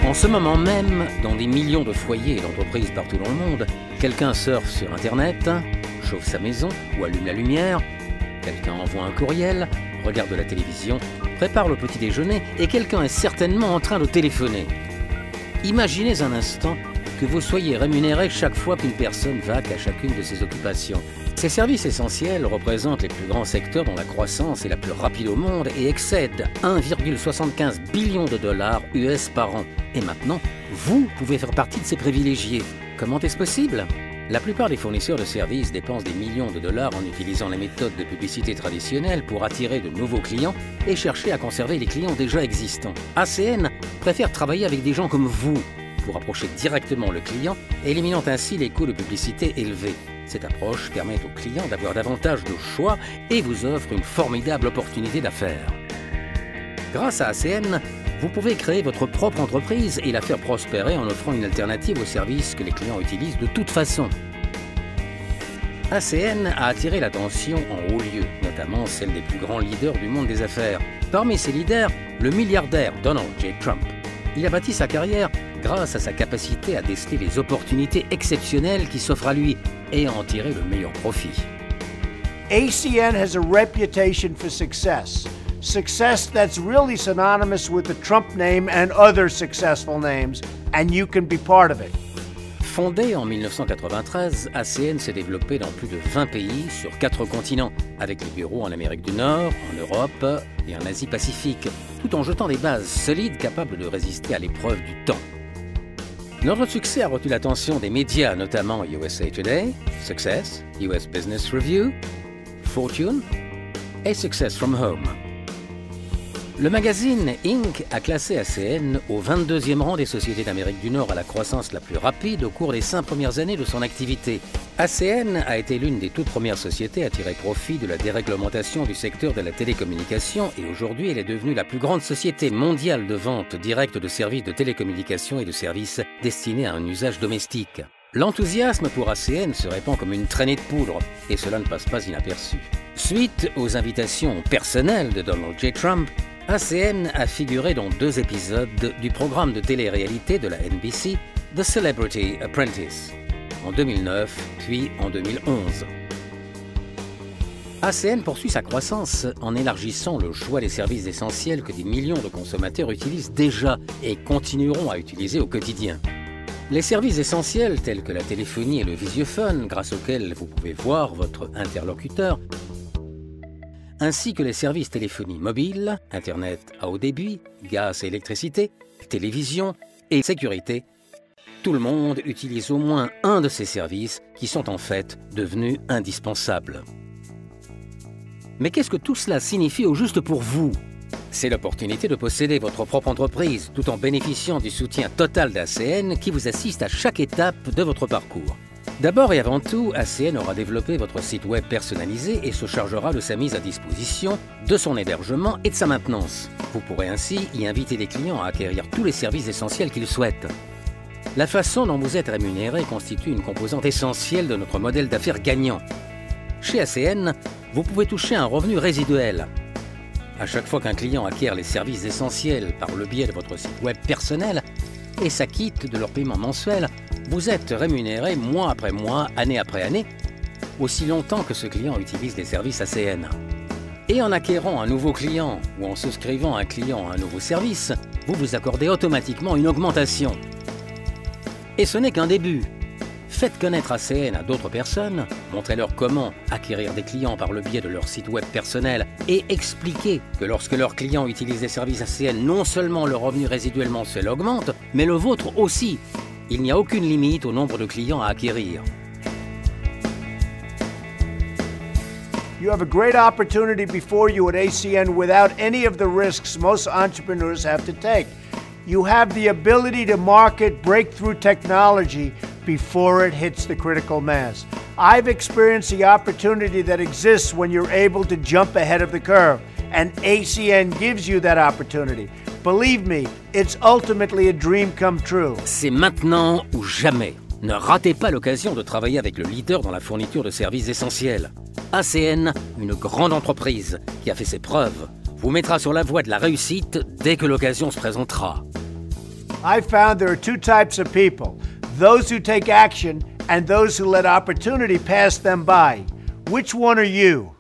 En ce moment même, dans des millions de foyers et d'entreprises partout dans le monde, quelqu'un surfe sur Internet, chauffe sa maison ou allume la lumière, quelqu'un envoie un courriel, regarde la télévision, prépare le petit déjeuner et quelqu'un est certainement en train de téléphoner. Imaginez un instant que vous soyez rémunéré chaque fois qu'une personne vaque à chacune de ses occupations. Ces services essentiels représentent les plus grands secteurs dont la croissance est la plus rapide au monde et excèdent 1,75 billion de dollars US par an. Et maintenant, vous pouvez faire partie de ces privilégiés. Comment est-ce possible ? La plupart des fournisseurs de services dépensent des millions de dollars en utilisant les méthodes de publicité traditionnelles pour attirer de nouveaux clients et chercher à conserver les clients déjà existants. ACN préfère travailler avec des gens comme vous pour approcher directement le client, éliminant ainsi les coûts de publicité élevés. Cette approche permet aux clients d'avoir davantage de choix et vous offre une formidable opportunité d'affaires. Grâce à ACN, vous pouvez créer votre propre entreprise et la faire prospérer en offrant une alternative aux services que les clients utilisent de toute façon. ACN a attiré l'attention en haut lieu, notamment celle des plus grands leaders du monde des affaires. Parmi ces leaders, le milliardaire Donald J. Trump. Il a bâti sa carrière grâce à sa capacité à déceler les opportunités exceptionnelles qui s'offrent à lui et à en tirer le meilleur profit. ACN has a reputation for success. Success that's really synonymous with the Trump name and other successful names, and you can be part of it. Fondé en 1993, ACN s'est développé dans plus de 20 pays sur 4 continents, avec des bureaux en Amérique du Nord, en Europe et en Asie-Pacifique, tout en jetant des bases solides capables de résister à l'épreuve du temps. Notre succès a retenu l'attention des médias, notamment USA Today, Success, US Business Review, Fortune et Success from Home. Le magazine Inc. a classé ACN au 22e rang des sociétés d'Amérique du Nord à la croissance la plus rapide au cours des 5 premières années de son activité. ACN a été l'une des toutes premières sociétés à tirer profit de la déréglementation du secteur de la télécommunication et aujourd'hui elle est devenue la plus grande société mondiale de vente directe de services de télécommunication et de services destinés à un usage domestique. L'enthousiasme pour ACN se répand comme une traînée de poudre et cela ne passe pas inaperçu. Suite aux invitations personnelles de Donald J. Trump, ACN a figuré dans 2 épisodes du programme de télé-réalité de la NBC, The Celebrity Apprentice, en 2009 puis en 2011. ACN poursuit sa croissance en élargissant le choix des services essentiels que des millions de consommateurs utilisent déjà et continueront à utiliser au quotidien. Les services essentiels tels que la téléphonie et le visiophone, grâce auxquels vous pouvez voir votre interlocuteur, ainsi que les services téléphonie mobile, Internet à haut débit, gaz et électricité, télévision et sécurité. Tout le monde utilise au moins un de ces services qui sont en fait devenus indispensables. Mais qu'est-ce que tout cela signifie au juste pour vous ? C'est l'opportunité de posséder votre propre entreprise tout en bénéficiant du soutien total d'ACN qui vous assiste à chaque étape de votre parcours. D'abord et avant tout, ACN aura développé votre site web personnalisé et se chargera de sa mise à disposition, de son hébergement et de sa maintenance. Vous pourrez ainsi y inviter des clients à acquérir tous les services essentiels qu'ils souhaitent. La façon dont vous êtes rémunéré constitue une composante essentielle de notre modèle d'affaires gagnant. Chez ACN, vous pouvez toucher un revenu résiduel. À chaque fois qu'un client acquiert les services essentiels par le biais de votre site web personnel et s'acquitte de leur paiement mensuel, vous êtes rémunéré mois après mois, année après année, aussi longtemps que ce client utilise les services ACN. Et en acquérant un nouveau client ou en souscrivant un client à un nouveau service, vous vous accordez automatiquement une augmentation. Et ce n'est qu'un début. Faites connaître ACN à d'autres personnes, montrez-leur comment acquérir des clients par le biais de leur site web personnel et expliquez que lorsque leurs clients utilisent les services ACN, non seulement le revenu résiduel mensuel augmente, mais le vôtre aussi. Il n'y a aucune limite au nombre de clients à acquérir. You have a great opportunity before you at ACN without any of the risks most entrepreneurs have to take. You have the ability to market breakthrough technology before it hits the critical mass. I've experienced the opportunity that exists when you're able to jump ahead of the curve, and ACN gives you that opportunity. Believe me, it's ultimately a dream come true. C'est maintenant ou jamais. Ne ratez pas l'occasion de travailler avec le leader dans la fourniture de services essentiels. ACN, une grande entreprise qui a fait ses preuves, vous mettra sur la voie de la réussite dès que l'occasion se présentera. I found there are two types of people: those who take action and those who let opportunity pass them by. Which one are you?